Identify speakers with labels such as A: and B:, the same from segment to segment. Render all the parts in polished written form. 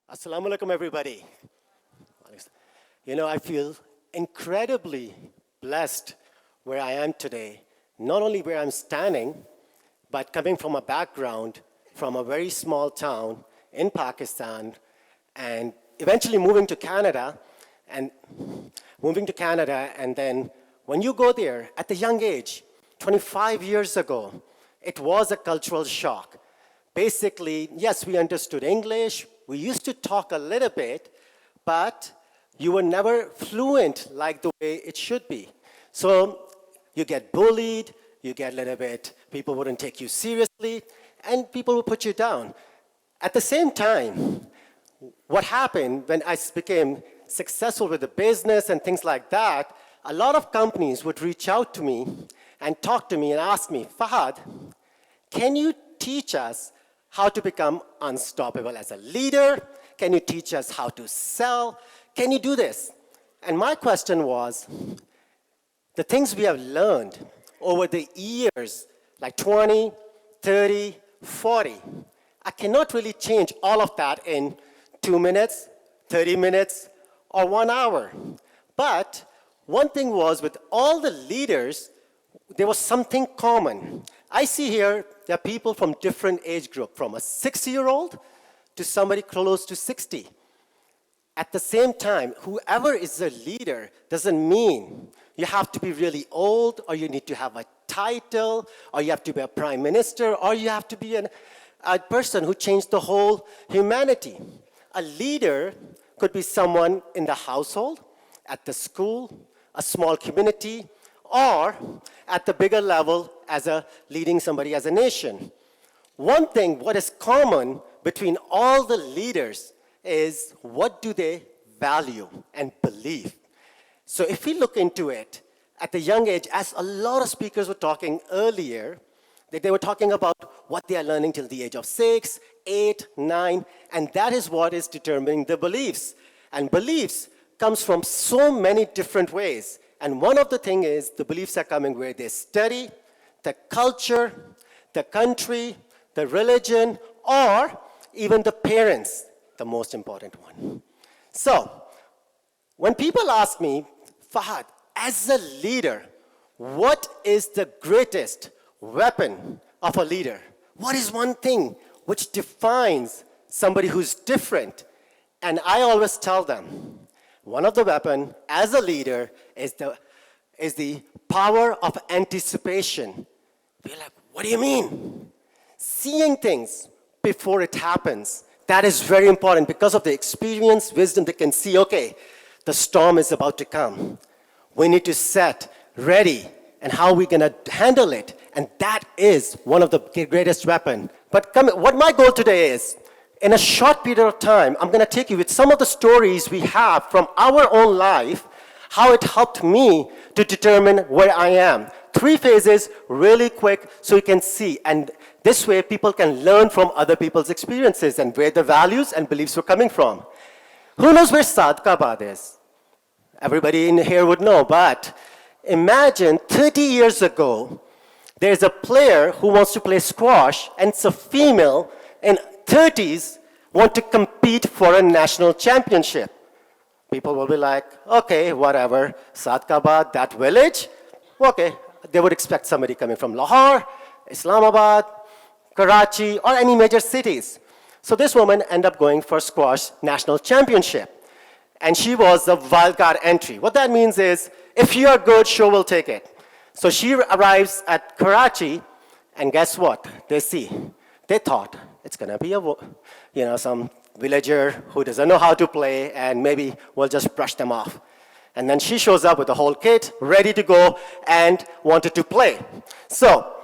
A: Assalamu alaikum, everybody. I feel incredibly blessed where I am today. Not only where I'm standing, but coming from a background from a very small town in Pakistan and eventually moving to Canada. And then when you go there at the young age, 25 years ago, it was a cultural shock. Basically, yes, we understood English. We used to talk a little bit, but you were never fluent like the way it should be. So you get bullied, you get a little bit, people wouldn't take you seriously, and people would put you down. At the same time, what happened when I became successful with the business and things like that, a lot of companies would reach out to me and talk to me and ask me, Fahad, can you teach us how to become unstoppable as a leader? Can you teach us how to sell? Can you do this? And my question was, the things we have learned over the years, like 20, 30, 40, I cannot really change all of that in 2 minutes, 30 minutes, or 1 hour. But one thing was, with all the leaders, there was something common. I see here there are people from different age group, from a 6-year-old to somebody close to 60. At the same time, whoever is a leader doesn't mean you have to be really old, or you need to have a title, or you have to be a prime minister, or you have to be a person who changed the whole humanity. A leader could be someone in the household, at the school, a small community, or at the bigger level as leading somebody as a nation. One thing, what is common between all the leaders is, what do they value and believe? So if we look into it, at the young age, as a lot of speakers were talking earlier, they were talking about what they are learning till the age of 6, 8, 9, and that is what is determining the beliefs. And beliefs comes from so many different ways. And one of the things is, the beliefs are coming where they study, the culture, the country, the religion, or even the parents, the most important one. So, when people ask me, Fahad, as a leader, what is the greatest weapon of a leader? What is one thing which defines somebody who's different? And I always tell them, one of the weapons as a leader is the power of anticipation. We're like, what do you mean? Seeing things before it happens. That is very important. Because of the experience, wisdom, they can see, okay, the storm is about to come. We need to set ready and how we're going to handle it. And that is one of the greatest weapons. But what my goal today is, in a short period of time, I'm going to take you with some of the stories we have from our own life, how it helped me to determine where I am. 3 phases, really quick, so you can see. And this way, people can learn from other people's experiences and where the values and beliefs were coming from. Who knows where Islamabad is? Everybody in here would know, but imagine 30 years ago, there's a player who wants to play squash, and it's a female in 30s want to compete for a national championship. People will be like, okay, whatever, Sadkabad, that village, okay. They would expect somebody coming from Lahore, Islamabad, Karachi, or any major cities. So this woman ended up going for squash national championship. And she was a wildcard entry. What that means is, if you are good, show will take it. So she arrives at Karachi, and guess what? They thought it's going to be some villager who doesn't know how to play, and maybe we'll just brush them off. And then she shows up with the whole kit, ready to go, and wanted to play. So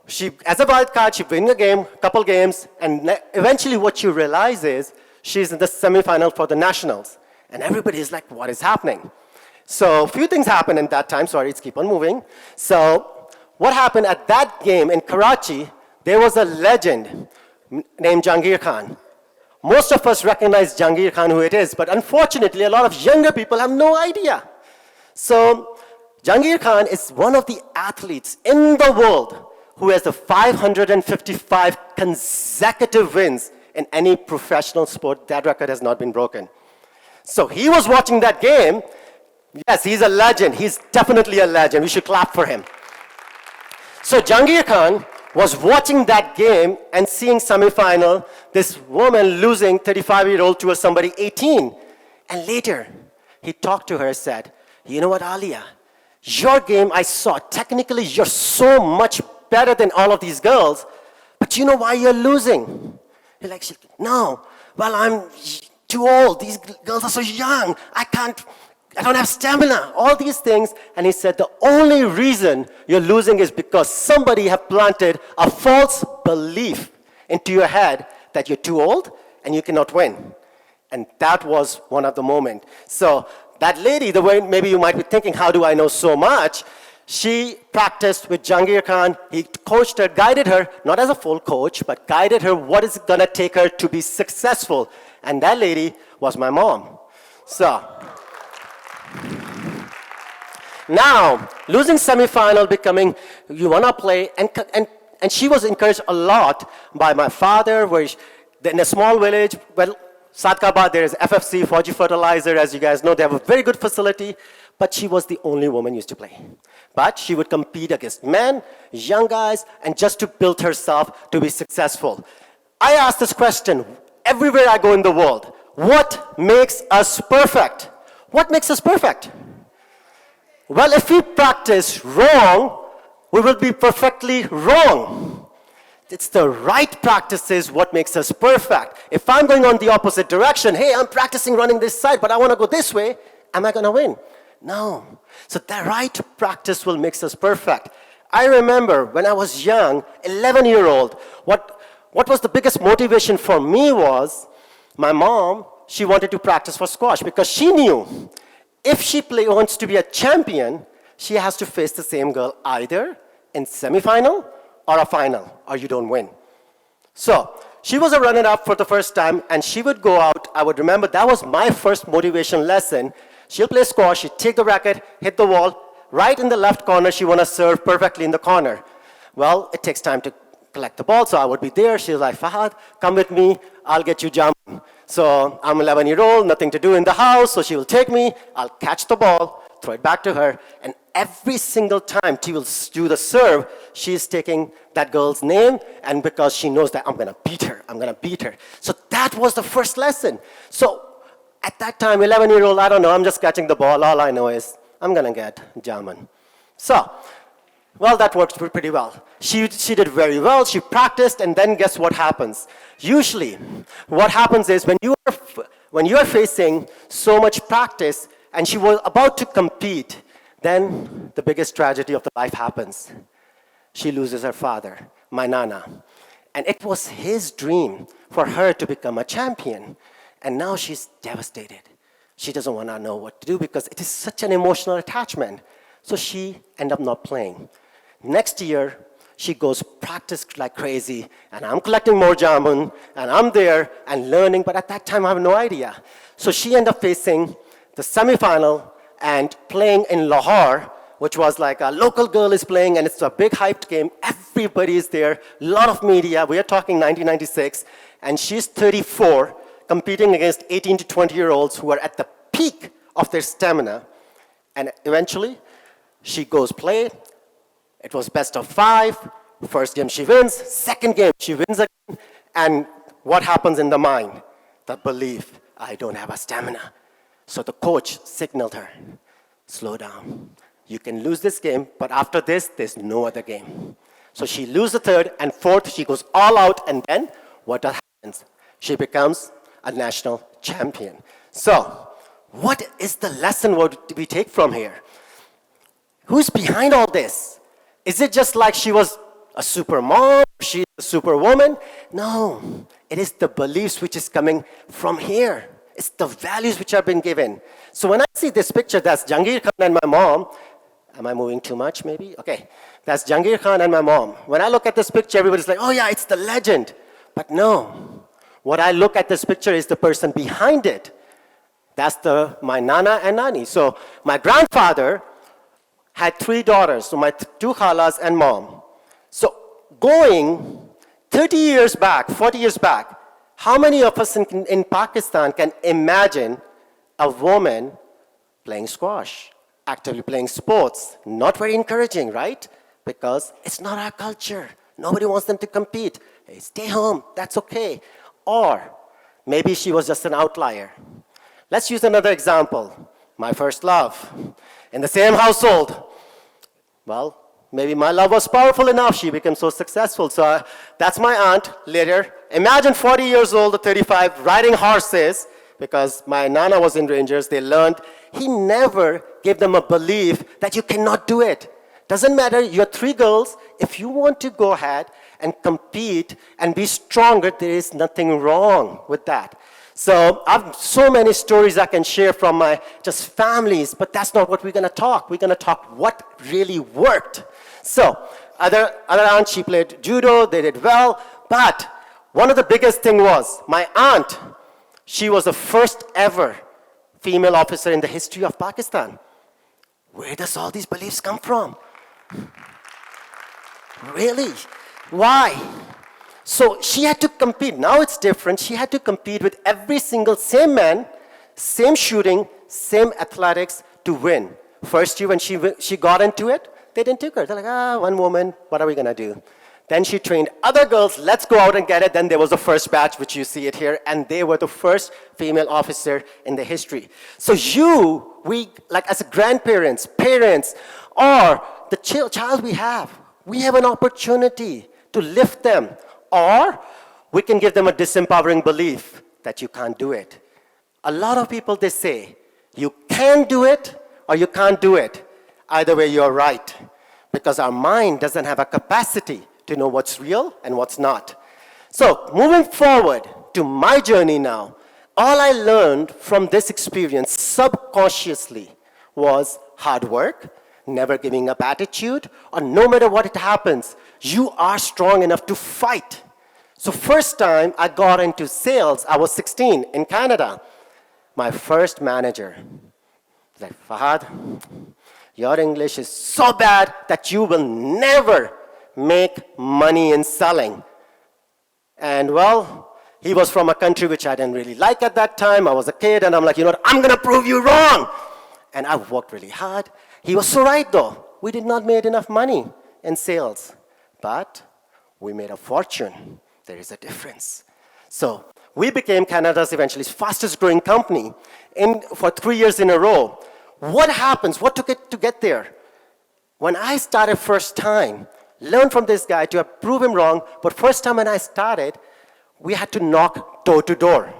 A: she, as a wild card, she wins a game, couple games, and eventually what you realize is she's in the semifinal for the nationals. And everybody is like, what is happening? So a few things happened in that time. Sorry, let's keep on moving. So what happened at that game in Karachi, there was a legend named Jahangir Khan. Most of us recognize Jahangir Khan, who it is, but unfortunately, a lot of younger people have no idea. So Jahangir Khan is one of the athletes in the world who has the 555 consecutive wins in any professional sport. That record has not been broken. So he was watching that game. Yes, he's a legend. He's definitely a legend. We should clap for him. So Jahangir Khan was watching that game and seeing semi-final, this woman losing, 35-year-old, to somebody 18. And later, he talked to her and said, you know what, Alia? Your game I saw, technically you're so much better than all of these girls, but you know why you're losing? You're like, no, well, I'm too old. These girls are so young. I don't have stamina, all these things. And he said, the only reason you're losing is because somebody have planted a false belief into your head that you're too old and you cannot win. And that was one of the moments. So that lady, the way maybe you might be thinking, how do I know so much? She practiced with Jahangir Khan. He coached her, guided her, not as a full coach, but guided her what is going to take her to be successful. And that lady was my mom. So now, losing semi-final, becoming, you want to play, and she was encouraged a lot by my father, where in a small village, well, Sadkabad, there is FFC, Fauji Fertilizer, as you guys know, they have a very good facility, but she was the only woman used to play. But she would compete against men, young guys, and just to build herself to be successful. I ask this question everywhere I go in the world. What makes us perfect? What makes us perfect? Well, if we practice wrong, we will be perfectly wrong. It's the right practices what makes us perfect. If I'm going on the opposite direction, hey, I'm practicing running this side, but I want to go this way, am I going to win? No. So the right practice will make us perfect. I remember when I was young, 11-year-old, what was the biggest motivation for me was my mom, she wanted to practice for squash because she knew if she wants to be a champion, she has to face the same girl either in semi-final or a final, or you don't win. So she was a runner-up for the first time, and she would go out. I would remember that was my first motivation lesson. She'll play squash, she'd take the racket, hit the wall, right in the left corner, she want to serve perfectly in the corner. Well, it takes time to collect the ball, so I would be there. She was like, Fahad, come with me, I'll get you jumping. So I'm 11-year-old, nothing to do in the house, so she will take me, I'll catch the ball, throw it back to her, and every single time she will do the serve, she's taking that girl's name, and because she knows that I'm going to beat her. So that was the first lesson. So at that time, 11-year-old, I don't know, I'm just catching the ball. All I know is I'm going to get German. So, well, that worked pretty well. She did very well. She practiced, and then guess what happens? Usually, what happens is when you are facing so much practice, and she was about to compete, then the biggest tragedy of the life happens. She loses her father, my Nana. And it was his dream for her to become a champion. And now she's devastated. She doesn't want to know what to do because it is such an emotional attachment. So she ended up not playing. Next year, she goes practice like crazy, and I'm collecting more jamun, and I'm there and learning, but at that time I have no idea. So she ended up facing the semi-final and playing in Lahore, which was like a local girl is playing, and it's a big hyped game. Everybody is there, a lot of media. We are talking 1996, and she's 34, competing against 18 to 20-year-olds who are at the peak of their stamina. And eventually, she goes play. It was best of 5. First game she wins. Second game she wins again. And what happens in the mind? The belief, I don't have a stamina. So the coach signaled her, slow down. You can lose this game, but after this, there's no other game. So she loses the third and fourth. She goes all out, and then what happens? She becomes a national champion. So what is the lesson what we take from here? Who's behind all this? Is it just like she was a super mom, she's a superwoman? No, it is the beliefs which is coming from here. It's the values which have been given. So when I see this picture, that's Jahangir Khan and my mom. Am I moving too much, maybe? Okay, that's Jahangir Khan and my mom. When I look at this picture, everybody's like, oh yeah, it's the legend. But no, what I look at this picture is the person behind it. That's my Nana and Nani. So my grandfather had 3 daughters, so my 2 khalas and mom. So going 30 years back, 40 years back, How many of us in Pakistan can imagine a woman playing squash, actively playing sports? Not very encouraging, right? Because it's not our culture. Nobody wants them to compete. Hey, stay home, that's okay. Or maybe she was just an outlier. Let's use another example. My first love. In the same household. Well, maybe my love was powerful enough. She became so successful. So that's my aunt later. Imagine 40 years old or 35 riding horses, because my nana was in Rangers. They learned. He never gave them a belief that you cannot do it. Doesn't matter, you're 3 girls. If you want to go ahead and compete and be stronger, there is nothing wrong with that. So I have so many stories I can share from my just families, but that's not what we're going to talk. We're going to talk what really worked. So other aunt, she played judo, they did well, but one of the biggest thing was my aunt, she was the first ever female officer in the history of Pakistan. Where does all these beliefs come from? Really? Why? So she had to compete. Now it's different. She had to compete with every single same man, same shooting, same athletics to win. First year when she got into it, they didn't take her. They're like, one woman, what are we going to do? Then she trained other girls, let's go out and get it. Then there was the first batch, which you see it here, and they were the first female officer in the history. So we, like as grandparents, parents, or the child we have an opportunity to lift them, or we can give them a disempowering belief that you can't do it. A lot of people, they say, you can do it or you can't do it. Either way, you're right, because our mind doesn't have a capacity to know what's real and what's not. So moving forward to my journey now, all I learned from this experience subconsciously was hard work, never giving up attitude, or no matter what it happens, you are strong enough to fight. So first time I got into sales, I was 16 in Canada. My first manager was like, Fahad, your English is so bad that you will never make money in selling. And well, he was from a country which I didn't really like at that time. I was a kid, and I'm like, you know what, I'm gonna prove you wrong. And I worked really hard. He was so right though. We did not make enough money in sales, but we made a fortune. There is a difference. So we became Canada's eventually fastest growing company for 3 years in a row. What happens? What took it to get there? When I started first time, learn from this guy to prove him wrong, but first time when I started, we had to knock door to door.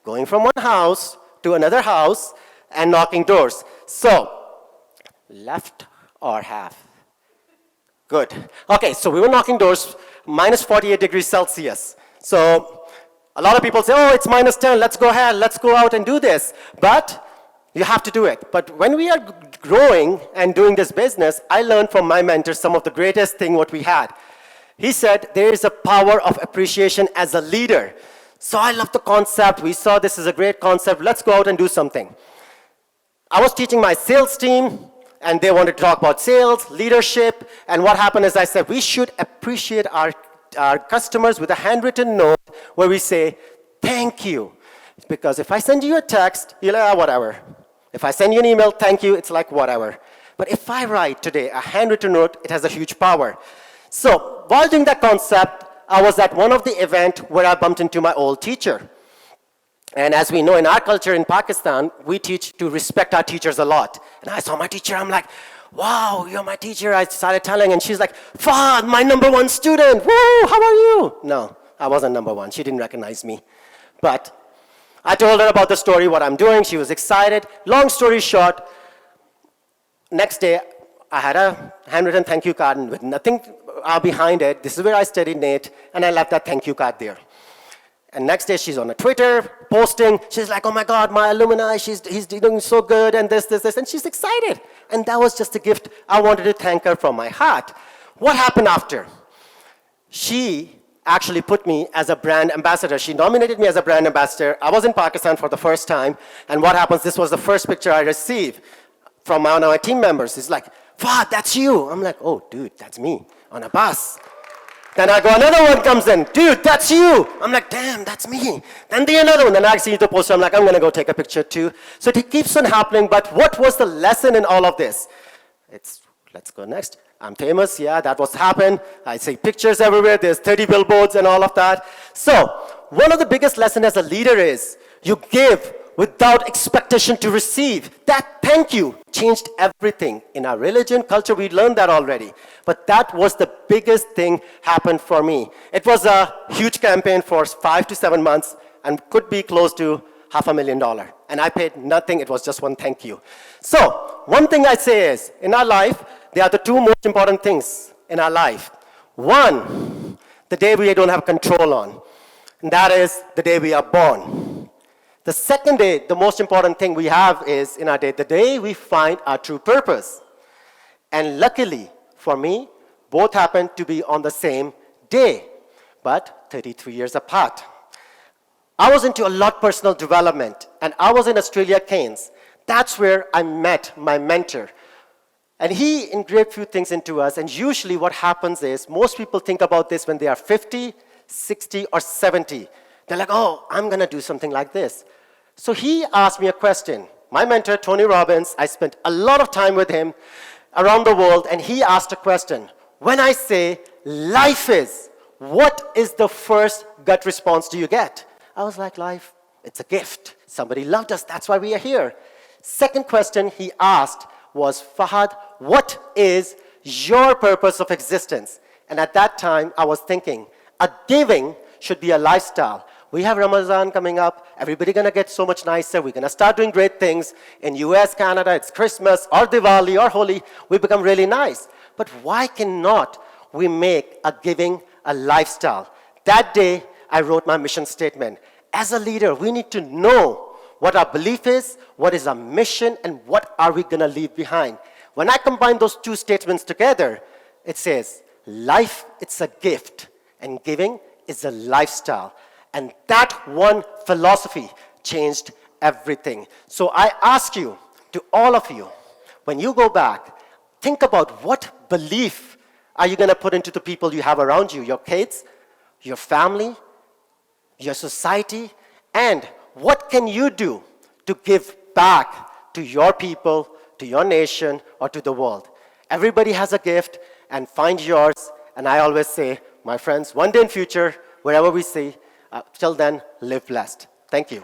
A: Going from one house to another house and knocking doors. So, left or half? Good. Okay, so we were knocking doors, minus 48 degrees Celsius. So, a lot of people say, oh, it's minus 10, let's go ahead, let's go out and do this. But you have to do it. But when we are growing and doing this business, I learned from my mentor some of the greatest thing what we had. He said, there is a power of appreciation as a leader. So I love the concept. We saw this is a great concept. Let's go out and do something. I was teaching my sales team, and they wanted to talk about sales, leadership, and what happened is I said, we should appreciate our customers with a handwritten note where we say, thank you. Because if I send you a text, you're like, whatever. If I send you an email, thank you, it's like whatever. But if I write today a handwritten note, it has a huge power. So while doing that concept, I was at one of the events where I bumped into my old teacher. And as we know in our culture in Pakistan, we teach to respect our teachers a lot. And I saw my teacher, I'm like, wow, you're my teacher. I started telling, and she's like, Fahad, my #1 student. Woo, how are you? No, I wasn't #1. She didn't recognize me. But I told her about the story, what I'm doing. She was excited. Long story short, next day, I had a handwritten thank you card with nothing behind it. This is where I studied Nate, and I left that thank you card there. And next day, she's on a Twitter posting. She's like, oh my God, my alumni, he's doing so good, and this, and she's excited. And that was just a gift. I wanted to thank her from my heart. What happened after? She actually put me as a brand ambassador. She nominated me as a brand ambassador. I was in Pakistan for the first time, and what happens, this was the first picture I received from one of my team members. He's like, Fahad, that's you. I'm like, oh, dude, that's me on a bus. Then I go, another one comes in. Dude, that's you. I'm like, damn, that's me. Then the another one. Then I see the poster. I'm like, I'm going to go take a picture too. So it keeps on happening. But what was the lesson in all of this? Let's go next. I'm famous. Yeah, that was happened. I see pictures everywhere. There's 30 billboards and all of that. So one of the biggest lessons as a leader is you give without expectation to receive. That thank you changed everything. In our religion, culture, we learned that already. But that was the biggest thing happened for me. It was a huge campaign for 5 to 7 months and could be close to $500,000. And I paid nothing. It was just one thank you. So one thing I say is, in our life, there are the two most important things in our life. One, the day we don't have control on. And that is the day we are born. The second day, the most important thing we have is in our day, the day we find our true purpose. And luckily, for me, both happen to be on the same day, but 33 years apart. I was into a lot of personal development, and I was in Australia, Cairns. That's where I met my mentor. And he engraved a few things into us, and usually what happens is, most people think about this when they are 50, 60, or 70. They're like, oh, I'm going to do something like this. So he asked me a question. My mentor, Tony Robbins, I spent a lot of time with him around the world, and he asked a question. When I say life is, what is the first gut response do you get? I was like, life, it's a gift. Somebody loved us. That's why we are here. Second question he asked was, Fahad, what is your purpose of existence? And at that time, I was thinking, a giving should be a lifestyle. We have Ramadan coming up. Everybody gonna get so much nicer. We're gonna start doing great things. In US, Canada, it's Christmas or Diwali or Holi. We become really nice. But why cannot we make a giving a lifestyle? That day, I wrote my mission statement. As a leader, we need to know what our belief is, what is our mission, and what are we gonna leave behind. When I combine those two statements together, it says, life, it's a gift, and giving is a lifestyle. And that one philosophy changed everything. So I ask you, to all of you, when you go back, think about what belief are you going to put into the people you have around you, your kids, your family, your society, and what can you do to give back to your people, to your nation, or to the world? Everybody has a gift, and find yours. And I always say, my friends, one day in future, wherever we see, till then, live blessed. Thank you.